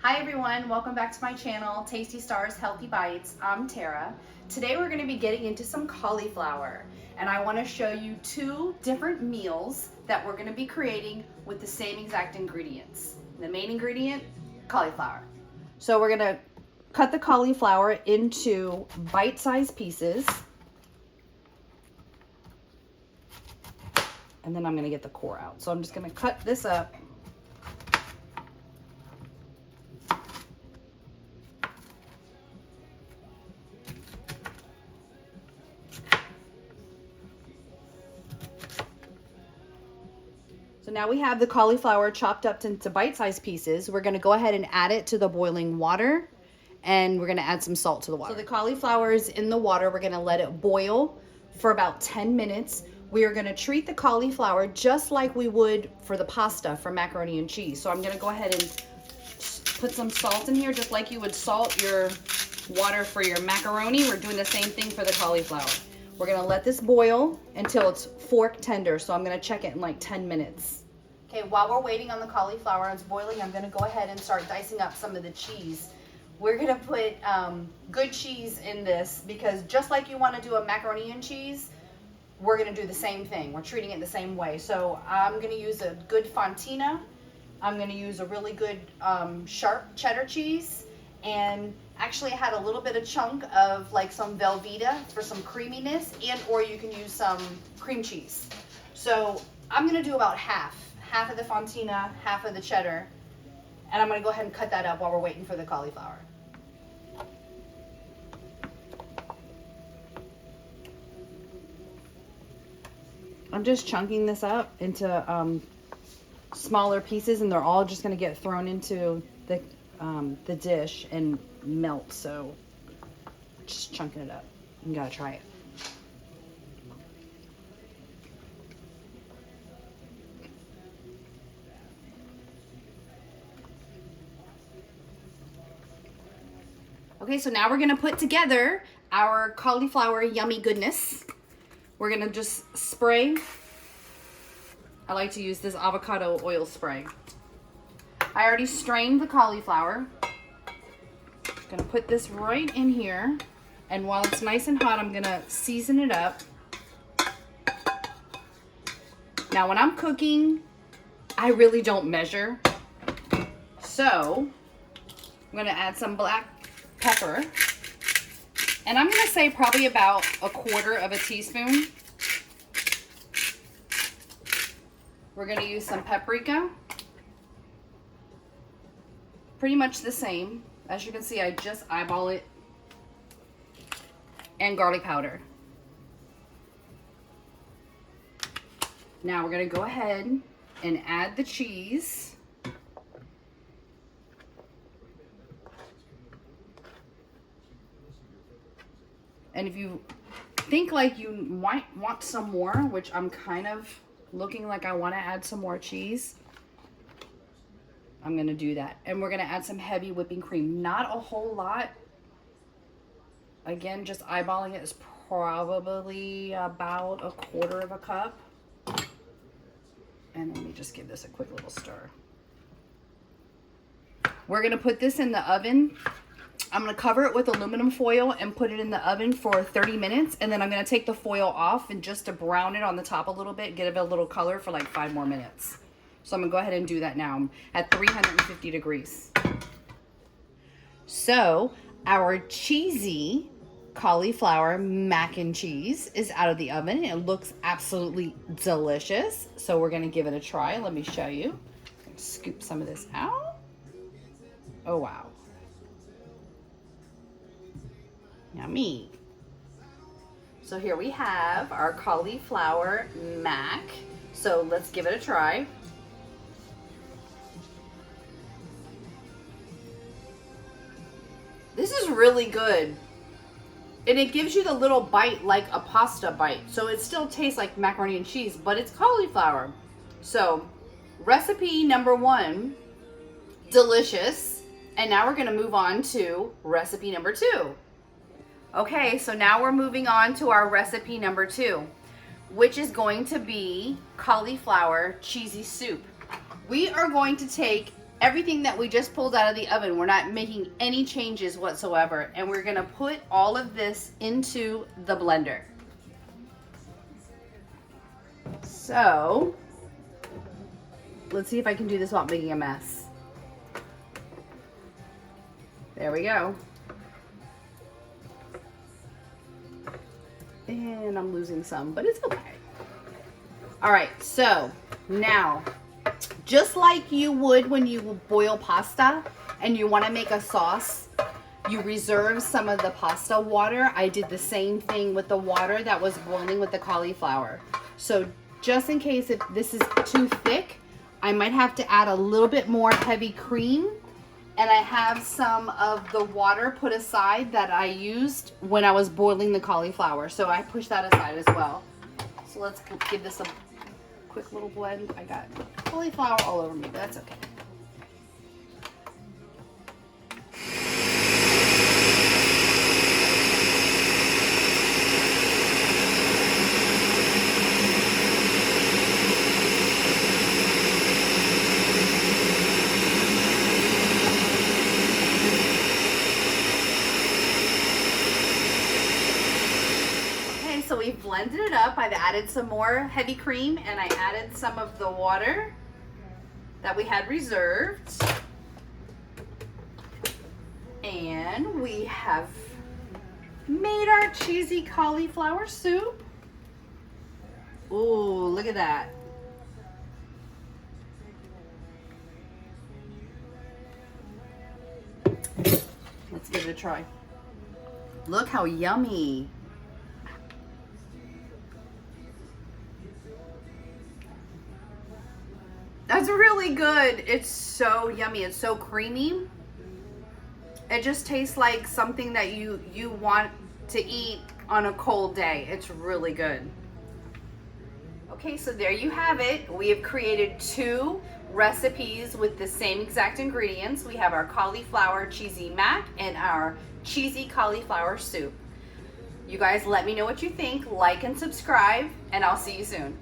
Hi everyone, welcome back to my channel, Tasty Stars Healthy Bites. I'm Tara. Today we're going to be getting into some cauliflower, and I want to show you two different meals that we're going to be creating with the same exact ingredients. The main ingredient, cauliflower. So we're going to cut the cauliflower into bite-sized pieces, and then I'm going to get the core out. So I'm just going to cut this up. So now we have the cauliflower chopped up into bite-sized pieces. We're going to go ahead and add it to the boiling water, and we're going to add some salt to the water. So the cauliflower is in the water. We're going to let it boil for about 10 minutes. We are going to treat the cauliflower just like we would for the pasta for macaroni and cheese. So I'm going to go ahead and put some salt in here just like you would salt your water for your macaroni. We're doing the same thing for the cauliflower. We're gonna let this boil until it's fork tender, so I'm gonna check it in like 10 minutes. Okay, while we're waiting on the cauliflower and it's boiling, I'm gonna go ahead and start dicing up some of the cheese. We're gonna put good cheese in this because just like you wanna do a macaroni and cheese, we're gonna do the same thing. We're treating it the same way. So I'm gonna use a good Fontina. I'm gonna use a really good sharp cheddar cheese, and actually I had a little bit of chunk of like some Velveeta for some creaminess, and or you can use some cream cheese. So I'm gonna do about half of the Fontina, half of the cheddar, and I'm gonna go ahead and cut that up while we're waiting for the cauliflower. I'm just chunking this up into smaller pieces, and they're all just gonna get thrown into the dish and melt. So just chunking it up. You gotta try it. Okay, so now we're gonna put together our cauliflower yummy goodness. We're gonna just spray. I like to use this avocado oil spray. I already strained the cauliflower. Gonna put this right in here, and while it's nice and hot, I'm gonna season it up. Now when I'm cooking, I really don't measure, so I'm gonna add some black pepper, and I'm gonna say probably about 1/4 of a teaspoon. We're gonna use some paprika, pretty much the same. As you can see, I just eyeball it. And garlic powder. Now we're gonna go ahead and add the cheese. And if you think like you might want some more, which I'm kind of looking like I want to add some more cheese, I'm gonna do that. And we're gonna add some heavy whipping cream. Not a whole lot. Again, just eyeballing it is probably about 1/4 of a cup. And let me just give this a quick little stir. We're gonna put this in the oven. I'm gonna cover it with aluminum foil and put it in the oven for 30 minutes. And then I'm gonna take the foil off and just to brown it on the top a little bit, get it a little color for like 5 more minutes. So I'm gonna go ahead and do that now at 350 degrees. So our cheesy cauliflower mac and cheese is out of the oven. It looks absolutely delicious. So we're gonna give it a try. Let me show you. Scoop some of this out. Oh, wow. Yummy. So here we have our cauliflower mac. So let's give it a try. This is really good. And it gives you the little bite like a pasta bite. So it still tastes like macaroni and cheese, but it's cauliflower. So recipe number 1, delicious. And now we're gonna move on to recipe number 2. Okay, so now we're moving on to our recipe number 2, which is going to be cauliflower cheesy soup. We are going to take everything that we just pulled out of the oven. We're not making any changes whatsoever. And we're gonna put all of this into the blender. So, let's see if I can do this without making a mess. There we go. And I'm losing some, but it's okay. All right, so now, just like you would when you boil pasta and you want to make a sauce, you reserve some of the pasta water. I did the same thing with the water that was boiling with the cauliflower. So just in case if this is too thick, I might have to add a little bit more heavy cream. And I have some of the water put aside that I used when I was boiling the cauliflower. So I pushed that aside as well. So let's give this a quick little blend. I got cauliflower all over me, but that's okay. So we've blended it up. I've added some more heavy cream and I added some of the water that we had reserved. And we have made our cheesy cauliflower soup. Ooh, look at that. Let's give it a try. Look how yummy. That's really good. It's so yummy. It's so creamy. It just tastes like something that you want to eat on a cold day. It's really good. Okay, so there you have it. We have created 2 recipes with the same exact ingredients. We have our cauliflower cheesy mac and our cheesy cauliflower soup. You guys let me know what you think, like and subscribe, and I'll see you soon.